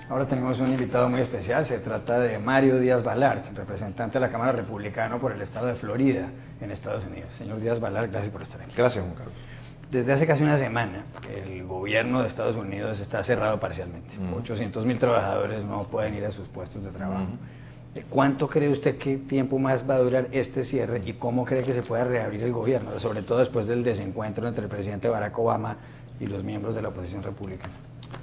Ahora tenemos un invitado muy especial, se trata de Mario Díaz-Balart, representante de la Cámara Republicana por el estado de Florida, en Estados Unidos. Señor Díaz-Balart, gracias por estar aquí. Gracias, Juan Carlos. Desde hace casi una semana, el gobierno de Estados Unidos está cerrado parcialmente. 800.000 trabajadores no pueden ir a sus puestos de trabajo. ¿Cuánto cree usted que tiempo más va a durar este cierre y cómo cree que se pueda reabrir el gobierno, sobre todo después del desencuentro entre el presidente Barack Obama y los miembros de la oposición republicana?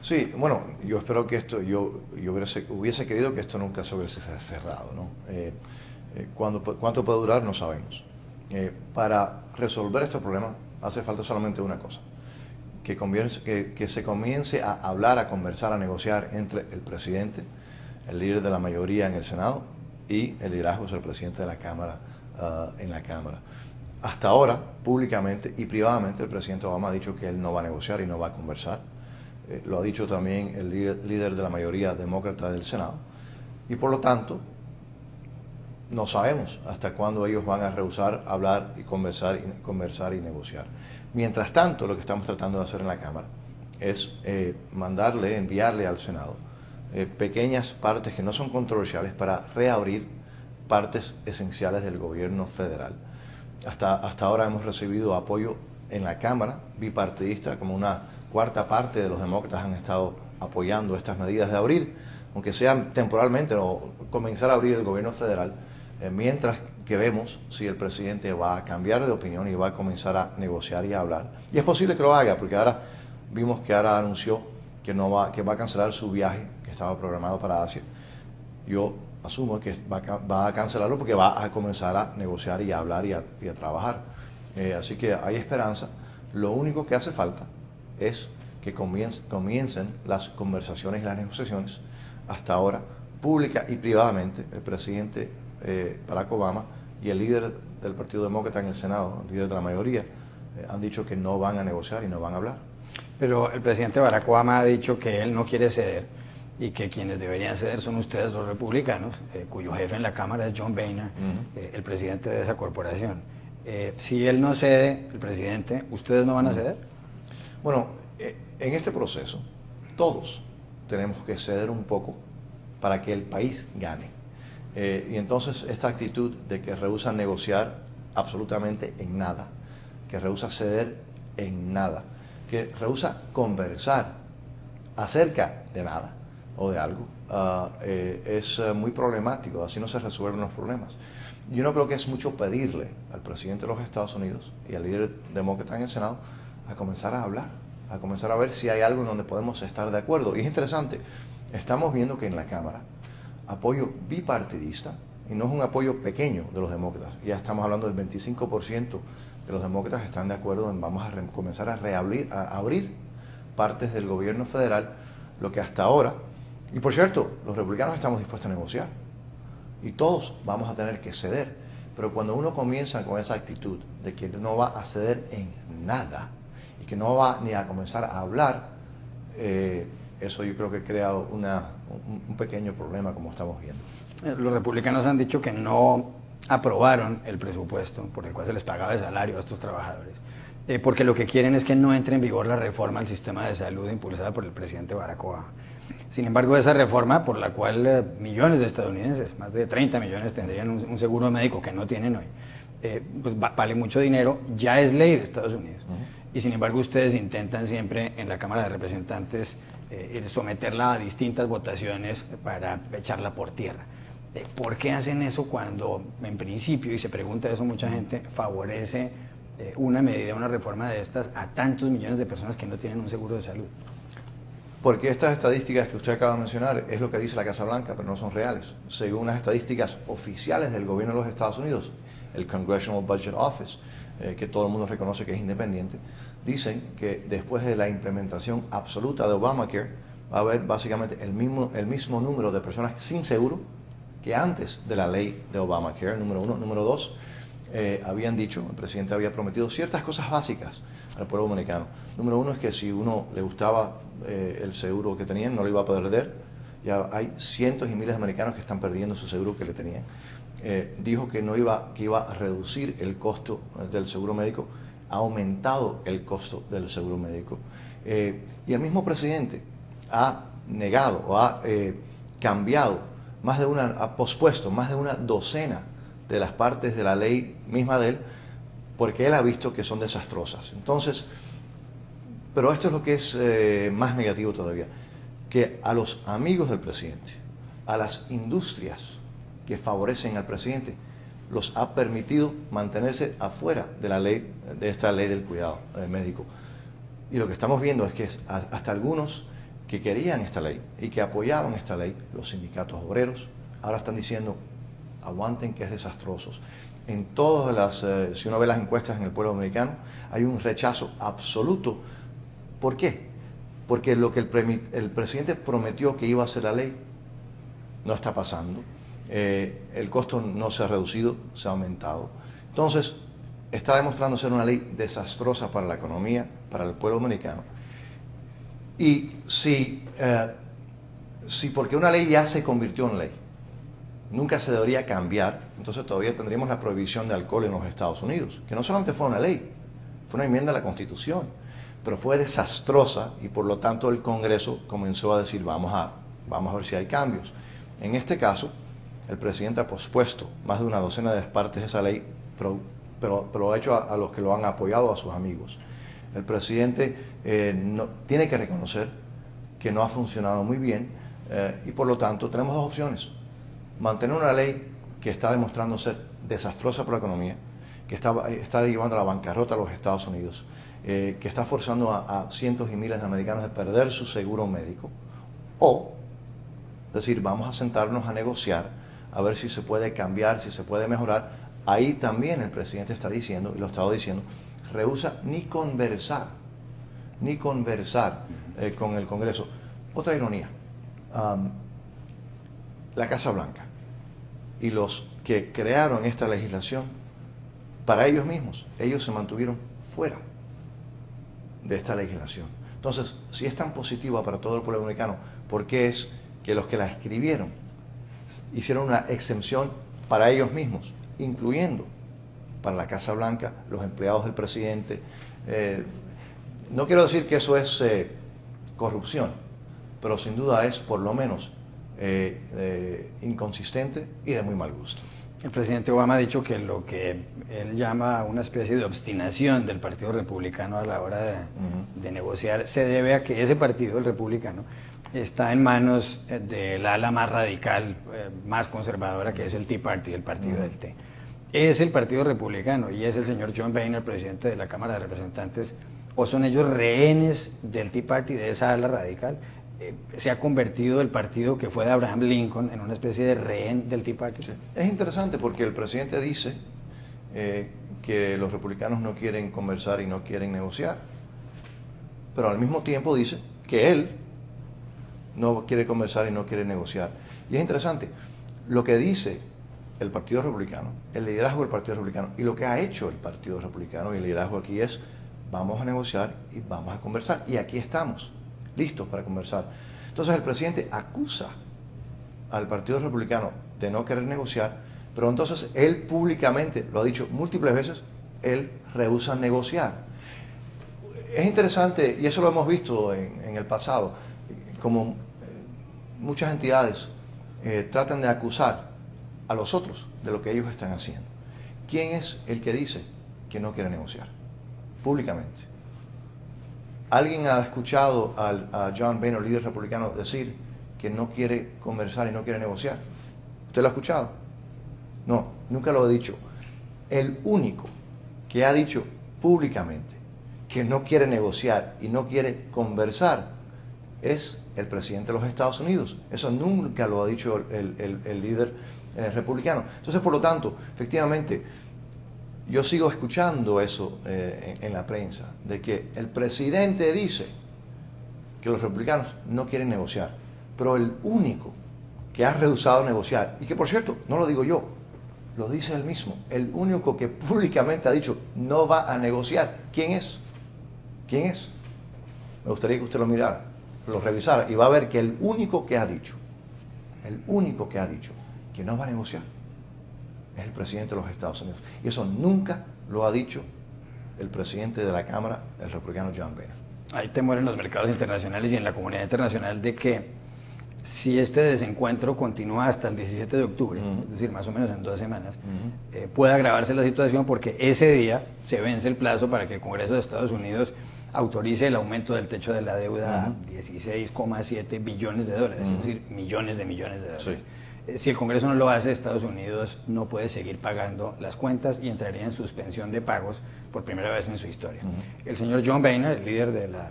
Sí, bueno, yo espero que esto, yo hubiese querido que esto nunca se hubiese cerrado, ¿no? ¿Cuánto puede durar? No sabemos. Para resolver este problema hace falta solamente una cosa, que se comience a hablar, a conversar, a negociar entre el presidente, el líder de la mayoría en el Senado y el liderazgo del presidente de la Cámara en la Cámara. Hasta ahora, públicamente y privadamente, el presidente Obama ha dicho que él no va a negociar y no va a conversar. Lo ha dicho también el líder de la mayoría demócrata del Senado. Y por lo tanto, no sabemos hasta cuándo ellos van a rehusar hablar y conversar y negociar. Mientras tanto, lo que estamos tratando de hacer en la Cámara es enviarle al Senado pequeñas partes que no son controversiales para reabrir partes esenciales del gobierno federal. Hasta ahora hemos recibido apoyo en la Cámara bipartidista, como una cuarta parte de los demócratas han estado apoyando estas medidas de abrir, aunque sean temporalmente, o comenzar a abrir el gobierno federal, mientras que vemos si el presidente va a cambiar de opinión y va a comenzar a negociar y a hablar. Y es posible que lo haga, porque ahora vimos que ahora anunció que va a cancelar su viaje que estaba programado para Asia. Yo asumo que va a cancelarlo porque va a comenzar a negociar y a hablar y a trabajar. Así que hay esperanza. Lo único que hace falta es que comiencen las conversaciones y las negociaciones. Hasta ahora, pública y privadamente, el presidente Barack Obama y el líder del Partido Demócrata en el Senado, el líder de la mayoría, han dicho que no van a negociar y no van a hablar. Pero el presidente Barack Obama ha dicho que él no quiere ceder y que quienes deberían ceder son ustedes, los republicanos, cuyo jefe en la Cámara es John Boehner, el presidente de esa corporación. Si él no cede, el presidente, ¿ustedes no van a ceder? Bueno, en este proceso todos tenemos que ceder un poco para que el país gane. Y entonces esta actitud de que rehúsa negociar absolutamente en nada, que rehúsa ceder en nada, que rehúsa conversar acerca de nada o de algo, es muy problemático. Así no se resuelven los problemas. Yo no creo que es mucho pedirle al presidente de los Estados Unidos y al líder demócrata en el Senado a comenzar a hablar, a comenzar a ver si hay algo en donde podemos estar de acuerdo. Y es interesante, estamos viendo que en la Cámara apoyo bipartidista, y no es un apoyo pequeño de los demócratas, ya estamos hablando del 25% de los demócratas están de acuerdo en vamos a comenzar a abrir partes del gobierno federal, lo que hasta ahora, y por cierto, los republicanos estamos dispuestos a negociar, y todos vamos a tener que ceder, pero cuando uno comienza con esa actitud de que no va a ceder en nada, y que no va ni a comenzar a hablar, eso yo creo que crea un pequeño problema, como estamos viendo. Los republicanos han dicho que no aprobaron el presupuesto por el cual se les pagaba el salario a estos trabajadores, porque lo que quieren es que no entre en vigor la reforma al sistema de salud impulsada por el presidente Barack Obama. Sin embargo, esa reforma, por la cual millones de estadounidenses, más de 30 millones, tendrían un seguro médico que no tienen hoy, pues vale mucho dinero, ya es ley de Estados Unidos. Y sin embargo, ustedes intentan siempre en la Cámara de Representantes someterla a distintas votaciones para echarla por tierra. ¿Por qué hacen eso cuando, en principio, y se pregunta eso mucha gente, favorece una medida, una reforma de estas a tantos millones de personas que no tienen un seguro de salud? Porque estas estadísticas que usted acaba de mencionar es lo que dice la Casa Blanca, pero no son reales. Según las estadísticas oficiales del gobierno de los Estados Unidos, el Congressional Budget Office, que todo el mundo reconoce que es independiente, dicen que después de la implementación absoluta de Obamacare va a haber básicamente el mismo número de personas sin seguro que antes de la ley de Obamacare, número uno. Número dos, habían dicho, el presidente había prometido ciertas cosas básicas al pueblo dominicano. Número uno es que si uno le gustaba el seguro que tenían, no lo iba a perder. Ya hay cientos y miles de americanos que están perdiendo su seguro que le tenían. Dijo que iba a reducir el costo del seguro médico, ha aumentado el costo del seguro médico. Y el mismo presidente ha negado o ha cambiado ha pospuesto más de una docena de las partes de la ley misma de él, porque él ha visto que son desastrosas. Entonces, pero esto es lo que es más negativo todavía, que a los amigos del presidente, a las industrias que favorecen al presidente, los ha permitido mantenerse afuera de la ley, de esta ley del cuidado médico. Y lo que estamos viendo es que hasta algunos que querían esta ley y que apoyaban esta ley, los sindicatos obreros, ahora están diciendo, aguanten que es desastroso. En todas las, si uno ve las encuestas en el pueblo dominicano, hay un rechazo absoluto. ¿Por qué? Porque lo que el presidente prometió que iba a hacer la ley no está pasando. El costo no se ha reducido, se ha aumentado. Entonces, está demostrando ser una ley desastrosa para la economía, para el pueblo dominicano. Y si porque una ley ya se convirtió en ley, nunca se debería cambiar, entonces todavía tendríamos la prohibición de alcohol en los Estados Unidos, que no solamente fue una ley, fue una enmienda a la Constitución, pero fue desastrosa y por lo tanto el Congreso comenzó a decir vamos a ver si hay cambios. En este caso, el presidente ha pospuesto más de una docena de partes de esa ley, pero lo ha hecho a los que lo han apoyado, a sus amigos. El presidente tiene que reconocer que no ha funcionado muy bien y por lo tanto tenemos dos opciones. Mantener una ley que está demostrando ser desastrosa para la economía, que está llevando a la bancarrota a los Estados Unidos, que está forzando a cientos y miles de americanos a perder su seguro médico, o decir, vamos a sentarnos a negociar, a ver si se puede cambiar, si se puede mejorar. Ahí también el presidente está diciendo, y lo ha estado diciendo, rehúsa ni conversar con el Congreso. Otra ironía, la Casa Blanca y los que crearon esta legislación, para ellos mismos, ellos se mantuvieron fuera de esta legislación. Entonces, si es tan positiva para todo el pueblo dominicano, ¿por qué es que los que la escribieron hicieron una exención para ellos mismos, incluyendo para la Casa Blanca, los empleados del presidente? No quiero decir que eso es corrupción, pero sin duda es por lo menos inconsistente y de muy mal gusto. El presidente Obama ha dicho que lo que él llama una especie de obstinación del Partido Republicano a la hora de negociar se debe a que ese partido, el republicano, está en manos del ala más radical, más conservadora, que es el Tea Party, el partido del té. Es el Partido Republicano y es el señor John Boehner, presidente de la Cámara de Representantes, o son ellos rehenes del Tea Party, de esa ala radical. Se ha convertido el partido que fue de Abraham Lincoln en una especie de rehén del Tea Party. Sí. Es interesante porque el presidente dice que los republicanos no quieren conversar y no quieren negociar, pero al mismo tiempo dice que él no quiere conversar y no quiere negociar. Y es interesante lo que dice el Partido Republicano, el liderazgo del Partido Republicano, y lo que ha hecho el Partido Republicano y el liderazgo aquí es: vamos a negociar y vamos a conversar, y aquí estamos listos para conversar. Entonces el presidente acusa al Partido Republicano de no querer negociar, pero entonces él públicamente, lo ha dicho múltiples veces, él rehúsa negociar. Es interesante, y eso lo hemos visto en el pasado, como muchas entidades tratan de acusar a los otros de lo que ellos están haciendo. ¿Quién es el que dice que no quiere negociar? Públicamente. ¿Alguien ha escuchado a John Boehner, líder republicano, decir que no quiere conversar y no quiere negociar? ¿Usted lo ha escuchado? No, nunca lo ha dicho. El único que ha dicho públicamente que no quiere negociar y no quiere conversar es el presidente de los Estados Unidos. Eso nunca lo ha dicho el líder republicano. Entonces, por lo tanto, efectivamente, yo sigo escuchando eso en la prensa, de que el presidente dice que los republicanos no quieren negociar, pero el único que ha rehusado negociar, y que por cierto, no lo digo yo, lo dice él mismo, el único que públicamente ha dicho no va a negociar, ¿quién es? ¿Quién es? Me gustaría que usted lo mirara, lo revisara, y va a ver que el único que ha dicho que no va a negociar es el presidente de los Estados Unidos. Y eso nunca lo ha dicho el presidente de la Cámara, el republicano John Boehner. hay temor en los mercados internacionales y en la comunidad internacional de que si este desencuentro continúa hasta el 17 de octubre, es decir, más o menos en 2 semanas, puede agravarse la situación porque ese día se vence el plazo para que el Congreso de Estados Unidos autorice el aumento del techo de la deuda a 16,7 billones de dólares, es decir, millones de dólares. Sí. Si el Congreso no lo hace, Estados Unidos no puede seguir pagando las cuentas y entraría en suspensión de pagos por primera vez en su historia. El señor John Boehner, el líder de los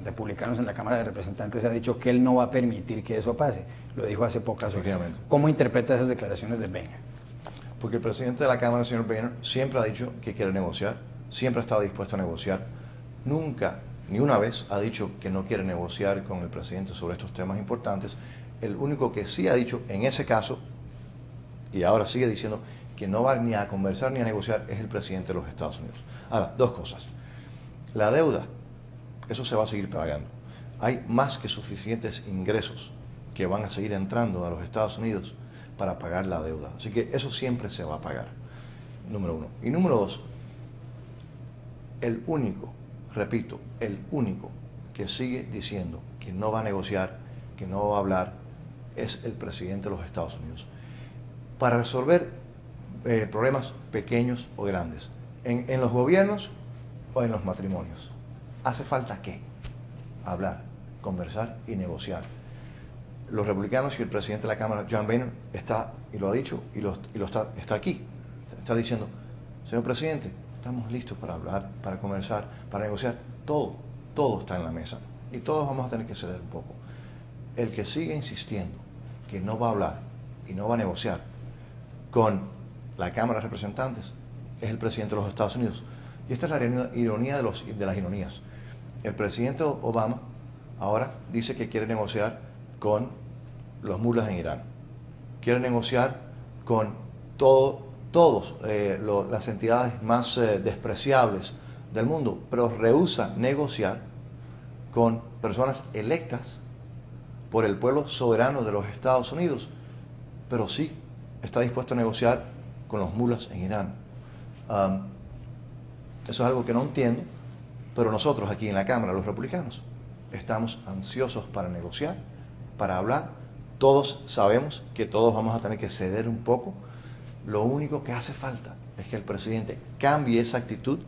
republicanos en la Cámara de Representantes, ha dicho que él no va a permitir que eso pase. Lo dijo hace pocas horas. ¿Cómo interpreta esas declaraciones de Boehner? Porque el presidente de la Cámara, el señor Boehner, siempre ha dicho que quiere negociar, siempre ha estado dispuesto a negociar. Nunca, ni una vez, ha dicho que no quiere negociar con el presidente sobre estos temas importantes. El único que sí ha dicho en ese caso, y ahora sigue diciendo que no va ni a conversar ni a negociar, es el presidente de los Estados Unidos. Ahora, 2 cosas. La deuda, eso se va a seguir pagando. Hay más que suficientes ingresos que van a seguir entrando a los Estados Unidos para pagar la deuda. Así que eso siempre se va a pagar, número 1. Y número 2, el único, repito, el único que sigue diciendo que no va a negociar, que no va a hablar, es el presidente de los Estados Unidos. Para resolver problemas pequeños o grandes, en los gobiernos o en los matrimonios, ¿hace falta qué? Hablar, conversar y negociar. Los republicanos y el presidente de la Cámara, John Boehner, está, y lo ha dicho, está aquí, está diciendo, señor presidente, estamos listos para hablar, para conversar, para negociar, todo está en la mesa, y todos vamos a tener que ceder un poco. El que sigue insistiendo que no va a hablar y no va a negociar con la Cámara de Representantes es el presidente de los Estados Unidos. Y esta es la ironía de las ironías. El presidente Obama ahora dice que quiere negociar con los mulas en Irán. Quiere negociar con todas las entidades más despreciables del mundo, pero rehúsa negociar con personas electas por el pueblo soberano de los Estados Unidos, pero sí está dispuesto a negociar con los mulas en Irán. Eso es algo que no entiendo, pero nosotros aquí en la Cámara, los republicanos, estamos ansiosos para negociar, para hablar. Todos sabemos que todos vamos a tener que ceder un poco. Lo único que hace falta es que el presidente cambie esa actitud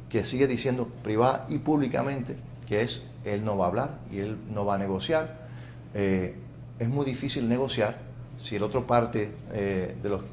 que sigue diciendo privada y públicamente que él no va a hablar y él no va a negociar. Es muy difícil negociar si el otro parte de los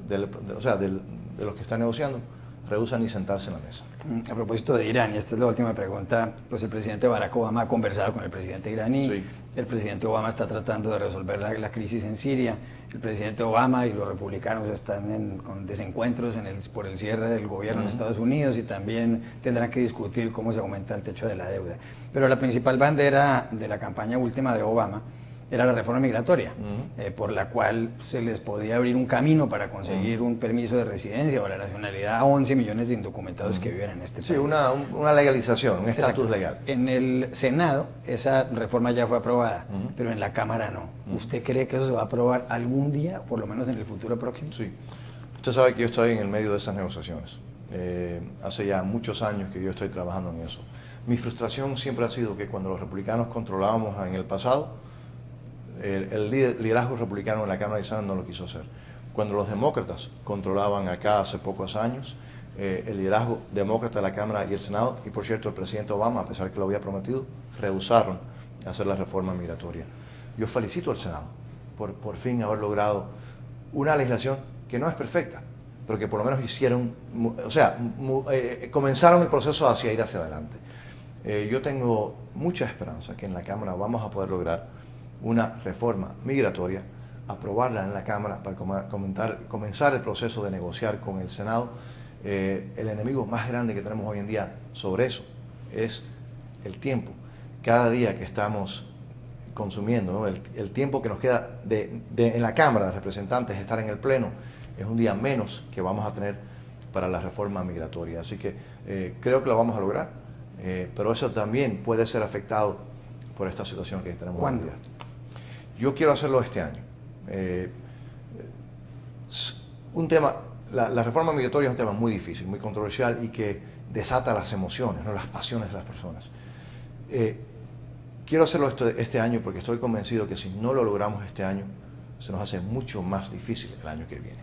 que están negociando rehúsan ni sentarse en la mesa. A propósito de Irán, y esta es la última pregunta, pues el presidente Barack Obama ha conversado con el presidente iraní, sí. El presidente Obama está tratando de resolver la crisis en Siria, el presidente Obama y los republicanos están con desencuentros por el cierre del gobierno de Estados Unidos y también tendrán que discutir cómo se aumenta el techo de la deuda. Pero la principal bandera de la campaña última de Obama era la reforma migratoria, por la cual se les podía abrir un camino para conseguir un permiso de residencia o la nacionalidad a 11 millones de indocumentados que viven en este país. Sí, una legalización, un estatus legal. En el Senado esa reforma ya fue aprobada, pero en la Cámara no. ¿Usted cree que eso se va a aprobar algún día, por lo menos en el futuro próximo? Sí. Usted sabe que yo estoy en el medio de esas negociaciones. Hace ya muchos años que yo estoy trabajando en eso. Mi frustración siempre ha sido que cuando los republicanos controlábamos en el pasado, el liderazgo republicano en la Cámara de Senado no lo quiso hacer. Cuando los demócratas controlaban acá hace pocos años, el liderazgo demócrata de la Cámara y el Senado, y por cierto el presidente Obama, a pesar que lo había prometido, rehusaron hacer la reforma migratoria. Yo felicito al Senado por fin haber logrado una legislación que no es perfecta, pero que por lo menos comenzaron el proceso hacia ir hacia adelante. Yo tengo mucha esperanza que en la Cámara vamos a poder lograr una reforma migratoria, aprobarla en la Cámara para comenzar el proceso de negociar con el Senado. El enemigo más grande que tenemos hoy en día sobre eso es el tiempo. Cada día que estamos consumiendo, ¿no? el tiempo que nos queda en la Cámara de Representantes, estar en el Pleno, es un día menos que vamos a tener para la reforma migratoria. Así que creo que lo vamos a lograr, pero eso también puede ser afectado por esta situación que tenemos hoy en día. Yo quiero hacerlo este año. La reforma migratoria es un tema muy difícil, muy controversial y que desata las emociones, ¿no? Las pasiones de las personas. Quiero hacerlo este año porque estoy convencido que si no lo logramos este año, se nos hace mucho más difícil el año que viene.